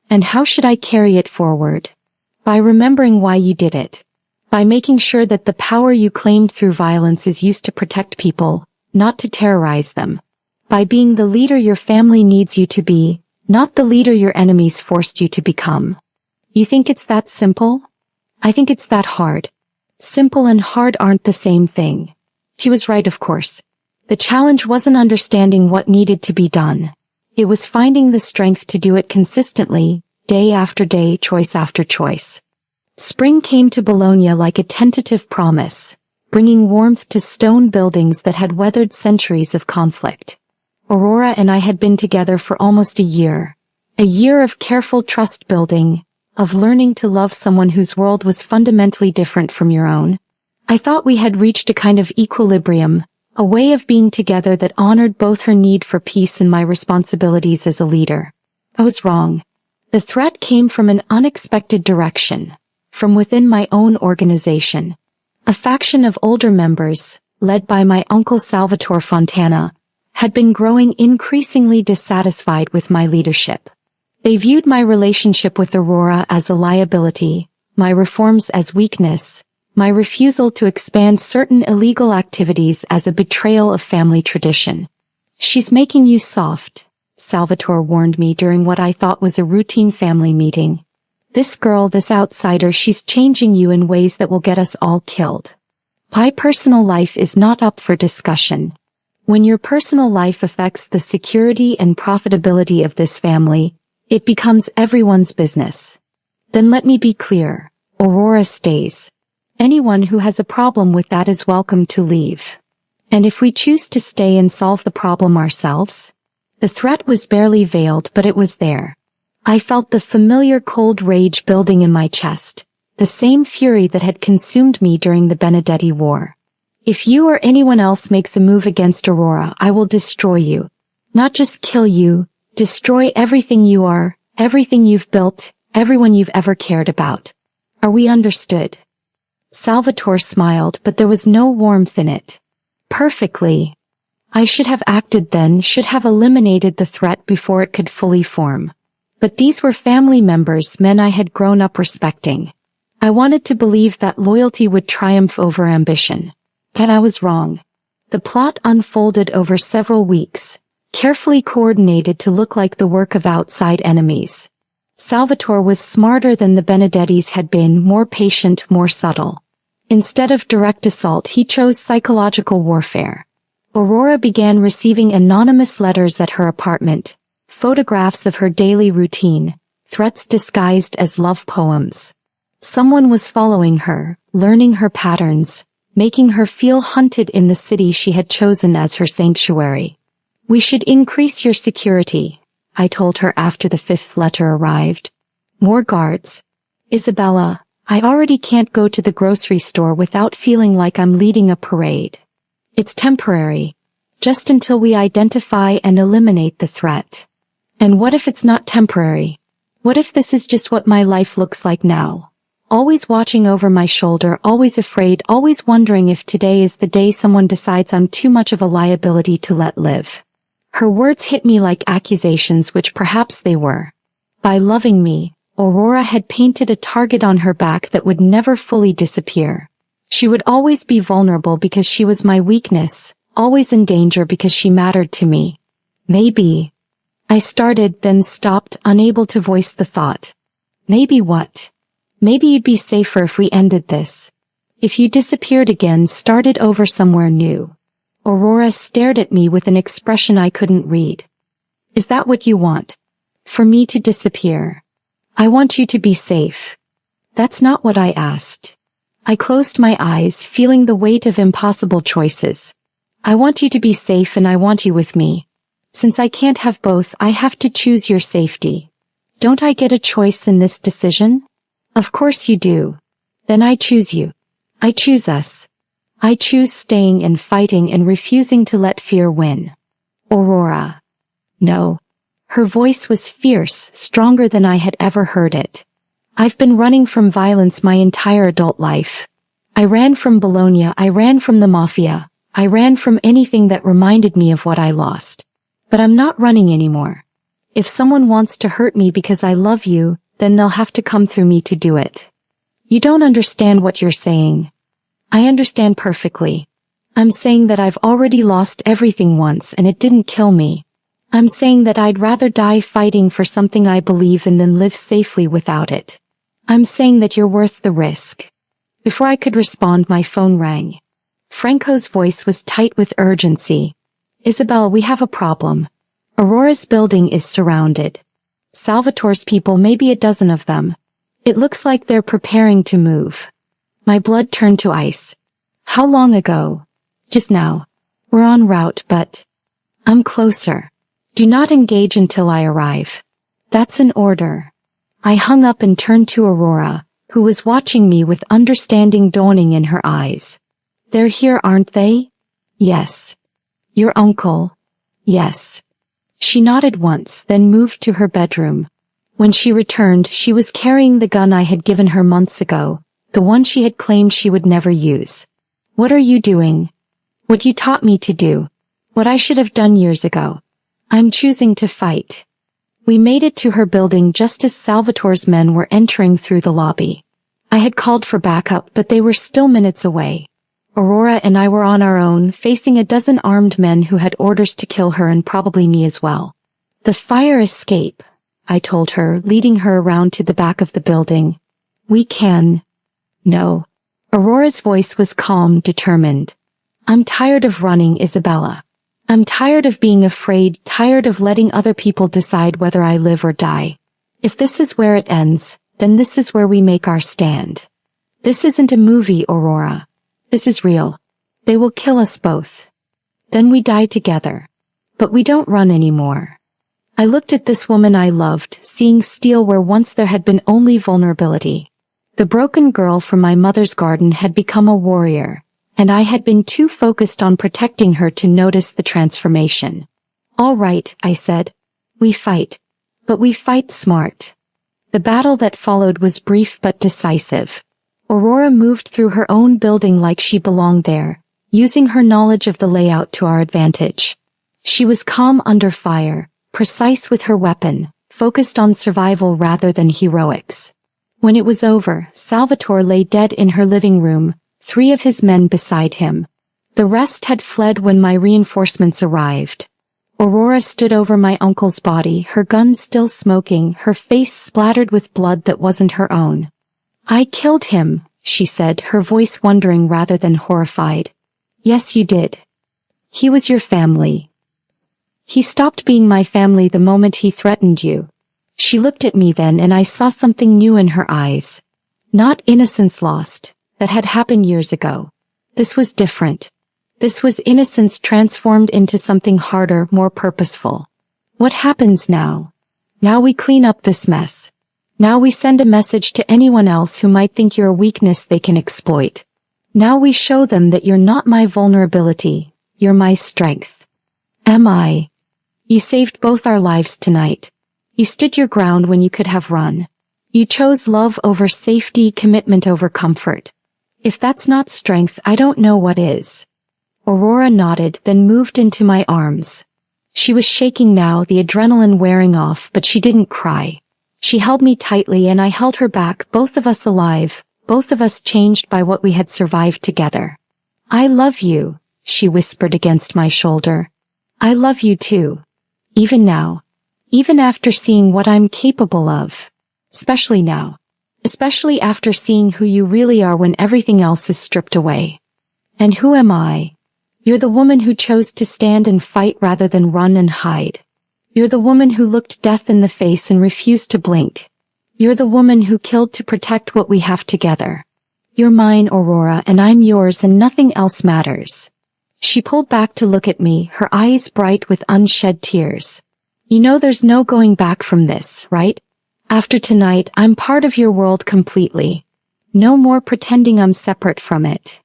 And how should I carry it forward? By remembering why you did it. By making sure that the power you claimed through violence is used to protect people, not to terrorize them. By being the leader your family needs you to be, not the leader your enemies forced you to become. You think it's that simple? I think it's that hard. Simple and hard aren't the same thing. She was right, of course. The challenge wasn't understanding what needed to be done. It was finding the strength to do it consistently, day after day, choice after choice. Spring came to Bologna like a tentative promise, bringing warmth to stone buildings that had weathered centuries of conflict. Aurora and I had been together for almost a year of careful trust building, of learning to love someone whose world was fundamentally different from your own. I thought we had reached a kind of equilibrium, a way of being together that honored both her need for peace and my responsibilities as a leader. I was wrong. The threat came from an unexpected direction. From within my own organization. A faction of older members, led by my uncle Salvatore Fontana, had been growing increasingly dissatisfied with my leadership. They viewed my relationship with Aurora as a liability, my reforms as weakness, my refusal to expand certain illegal activities as a betrayal of family tradition. She's making you soft, Salvatore warned me during what I thought was a routine family meeting. This girl, this outsider, she's changing you in ways that will get us all killed. My personal life is not up for discussion. When your personal life affects the security and profitability of this family, it becomes everyone's business. Then let me be clear, Aurora stays. Anyone who has a problem with that is welcome to leave. And if we choose to stay and solve the problem ourselves? The threat was barely veiled, but it was there. I felt the familiar cold rage building in my chest, the same fury that had consumed me during the Benedetti War. If you or anyone else makes a move against Aurora, I will destroy you. Not just kill you, destroy everything you are, everything you've built, everyone you've ever cared about. Are we understood? Salvatore smiled, but there was no warmth in it. Perfectly. I should have acted then, should have eliminated the threat before it could fully form. But these were family members, men I had grown up respecting. I wanted to believe that loyalty would triumph over ambition. But I was wrong. The plot unfolded over several weeks, carefully coordinated to look like the work of outside enemies. Salvatore was smarter than the Benedettis had been, more patient, more subtle. Instead of direct assault, he chose psychological warfare. Aurora began receiving anonymous letters at her apartment, photographs of her daily routine, threats disguised as love poems. Someone was following her, learning her patterns, making her feel hunted in the city she had chosen as her sanctuary. "We should increase your security," I told her after the 5th letter arrived. "More guards. Isabella, I already can't go to the grocery store without feeling like I'm leading a parade. It's temporary, just until we identify and eliminate the threat. And what if it's not temporary? What if this is just what my life looks like now? Always watching over my shoulder, always afraid, always wondering if today is the day someone decides I'm too much of a liability to let live." Her words hit me like accusations, which perhaps they were. By loving me, Aurora had painted a target on her back that would never fully disappear. She would always be vulnerable because she was my weakness, always in danger because she mattered to me. Maybe. I started, then stopped, unable to voice the thought. Maybe what? Maybe you'd be safer if we ended this. If you disappeared again, started over somewhere new. Aurora stared at me with an expression I couldn't read. "Is that what you want? For me to disappear? I want you to be safe." "That's not what I asked." I closed my eyes, feeling the weight of impossible choices. "I want you to be safe and I want you with me. Since I can't have both, I have to choose your safety. Don't I get a choice in this decision?" "Of course you do. Then I choose you. I choose us. I choose staying and fighting and refusing to let fear win." "Aurora." "No." Her voice was fierce, stronger than I had ever heard it. "I've been running from violence my entire adult life. I ran from Bologna, I ran from the mafia, I ran from anything that reminded me of what I lost. But I'm not running anymore. If someone wants to hurt me because I love you, then they'll have to come through me to do it." "You don't understand what you're saying." "I understand perfectly. I'm saying that I've already lost everything once and it didn't kill me. I'm saying that I'd rather die fighting for something I believe in than live safely without it. I'm saying that you're worth the risk." Before I could respond, my phone rang. Franco's voice was tight with urgency. "Isabel, we have a problem. Aurora's building is surrounded. Salvatore's people, maybe a dozen of them. It looks like they're preparing to move." My blood turned to ice. "How long ago?" "Just now. We're en route, but..." "I'm closer. Do not engage until I arrive." "That's an order." I hung up and turned to Aurora, who was watching me with understanding dawning in her eyes. "They're here, aren't they?" "Yes." "Your uncle?" "Yes." She nodded once, then moved to her bedroom. When she returned, she was carrying the gun I had given her months ago, the one she had claimed she would never use. "What are you doing?" "What you taught me to do. What I should have done years ago. I'm choosing to fight." We made it to her building just as Salvatore's men were entering through the lobby. I had called for backup, but they were still minutes away. Aurora and I were on our own, facing a dozen armed men who had orders to kill her and probably me as well. "The fire escape," I told her, leading her around to the back of the building. "We can..." "No." Aurora's voice was calm, determined. "I'm tired of running, Isabella. I'm tired of being afraid, tired of letting other people decide whether I live or die. If this is where it ends, then this is where we make our stand. This isn't a movie, Aurora. This is real. They will kill us both. Then we die together. But we don't run anymore." I looked at this woman I loved, seeing steel where once there had been only vulnerability. The broken girl from my mother's garden had become a warrior, and I had been too focused on protecting her to notice the transformation. "All right," I said. "We fight. But we fight smart." The battle that followed was brief but decisive. Aurora moved through her own building like she belonged there, using her knowledge of the layout to our advantage. She was calm under fire, precise with her weapon, focused on survival rather than heroics. When it was over, Salvatore lay dead in her living room, 3 of his men beside him. The rest had fled when my reinforcements arrived. Aurora stood over my uncle's body, her gun still smoking, her face splattered with blood that wasn't her own. "I killed him," she said, her voice wondering rather than horrified. "Yes, you did. He was your family. He stopped being my family the moment he threatened you." She looked at me then and I saw something new in her eyes. Not innocence lost, that had happened years ago. This was different. This was innocence transformed into something harder, more purposeful. What happens now? Now we clean up this mess. Now we send a message to anyone else who might think you're a weakness they can exploit. Now we show them that you're not my vulnerability, you're my strength. Am I? You saved both our lives tonight. You stood your ground when you could have run. You chose love over safety, commitment over comfort. If that's not strength, I don't know what is. Aurora nodded, then moved into my arms. She was shaking now, the adrenaline wearing off, but she didn't cry. She held me tightly and I held her back, both of us alive, both of us changed by what we had survived together. "I love you," she whispered against my shoulder. "I love you too. Even now. Even after seeing what I'm capable of. Especially now. Especially after seeing who you really are when everything else is stripped away." "And who am I?" "You're the woman who chose to stand and fight rather than run and hide. You're the woman who looked death in the face and refused to blink. You're the woman who killed to protect what we have together. You're mine, Aurora, and I'm yours, and nothing else matters." She pulled back to look at me, her eyes bright with unshed tears. "You know there's no going back from this, right? After tonight, I'm part of your world completely. No more pretending I'm separate from it.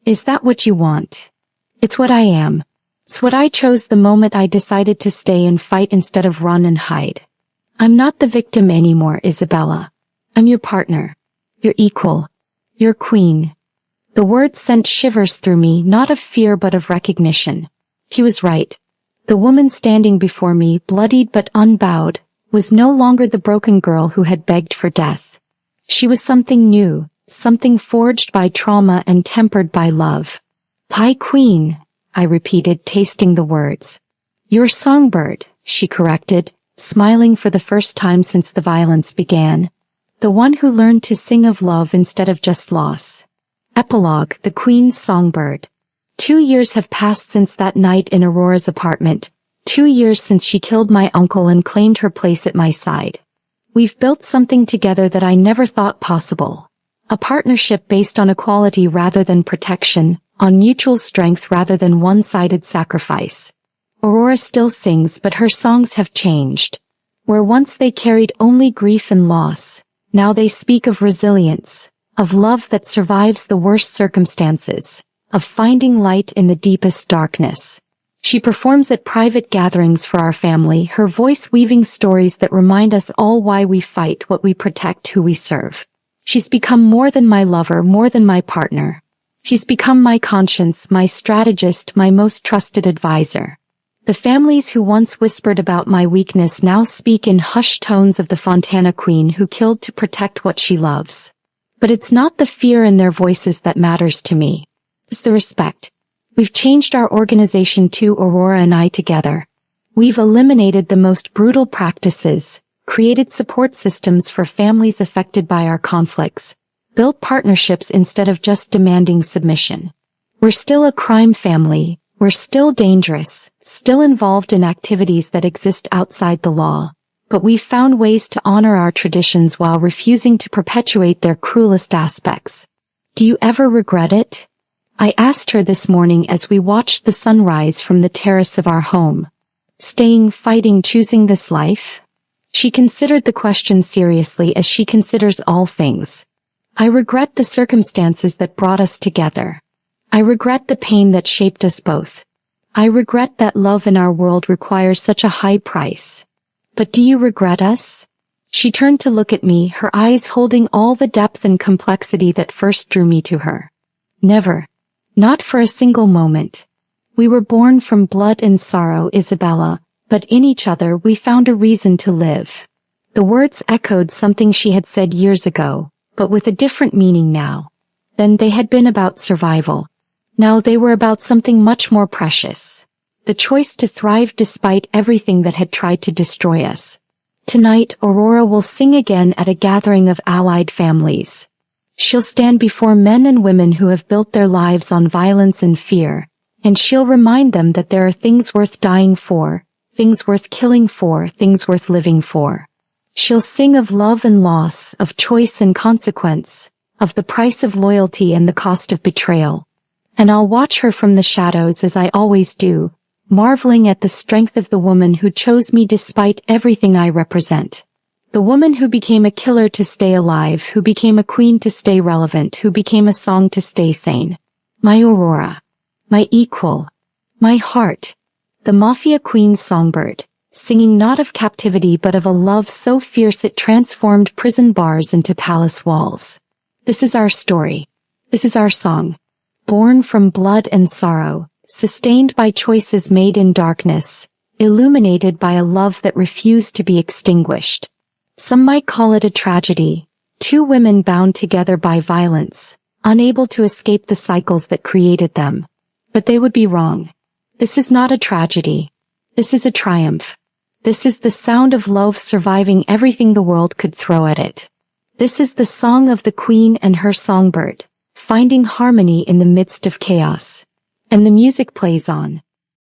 Is that what you want? It's what I am. It's what I chose the moment I decided to stay and fight instead of run and hide. I'm not the victim anymore, Isabella. I'm your partner. Your equal. Your queen." The words sent shivers through me, not of fear but of recognition. He was right. The woman standing before me, bloodied but unbowed, was no longer the broken girl who had begged for death. She was something new, something forged by trauma and tempered by love. "Pie Queen," I repeated, tasting the words. "Your songbird," she corrected, smiling for the first time since the violence began. "The one who learned to sing of love instead of just loss." Epilogue: The Queen's Songbird. 2 years have passed since that night in Aurora's apartment. 2 years since she killed my uncle and claimed her place at my side. We've built something together that I never thought possible. A partnership based on equality rather than protection, on mutual strength rather than one-sided sacrifice. Aurora still sings, but her songs have changed. Where once they carried only grief and loss, now they speak of resilience, of love that survives the worst circumstances, of finding light in the deepest darkness. She performs at private gatherings for our family, her voice weaving stories that remind us all why we fight, what we protect, who we serve. She's become more than my lover, more than my partner. She's become my conscience, my strategist, my most trusted advisor. The families who once whispered about my weakness now speak in hushed tones of the Fontana Queen who killed to protect what she loves. But it's not the fear in their voices that matters to me. It's the respect. We've changed our organization too, Aurora and I together. We've eliminated the most brutal practices, created support systems for families affected by our conflicts, built partnerships instead of just demanding submission. We're still a crime family, we're still dangerous, still involved in activities that exist outside the law, but we've found ways to honor our traditions while refusing to perpetuate their cruelest aspects. Do you ever regret it? I asked her this morning as we watched the sunrise from the terrace of our home. Staying, fighting, choosing this life? She considered the question seriously as she considers all things. I regret the circumstances that brought us together. I regret the pain that shaped us both. I regret that love in our world requires such a high price. But do you regret us? She turned to look at me, her eyes holding all the depth and complexity that first drew me to her. Never. Not for a single moment. We were born from blood and sorrow, Isabella, but in each other we found a reason to live. The words echoed something she had said years ago, but with a different meaning now. Then they had been about survival. Now they were about something much more precious. The choice to thrive despite everything that had tried to destroy us. Tonight, Aurora will sing again at a gathering of allied families. She'll stand before men and women who have built their lives on violence and fear, and she'll remind them that there are things worth dying for, things worth killing for, things worth living for. She'll sing of love and loss, of choice and consequence, of the price of loyalty and the cost of betrayal. And I'll watch her from the shadows as I always do, marveling at the strength of the woman who chose me despite everything I represent. The woman who became a killer to stay alive, who became a queen to stay relevant, who became a song to stay sane. My Aurora. My equal. My heart. The Mafia Queen's songbird, singing not of captivity but of a love so fierce it transformed prison bars into palace walls. This is our story. This is our song. Born from blood and sorrow, sustained by choices made in darkness, illuminated by a love that refused to be extinguished. Some might call it a tragedy, two women bound together by violence, unable to escape the cycles that created them. But they would be wrong. This is not a tragedy. This is a triumph. This is the sound of love surviving everything the world could throw at it. This is the song of the queen and her songbird, finding harmony in the midst of chaos. And the music plays on.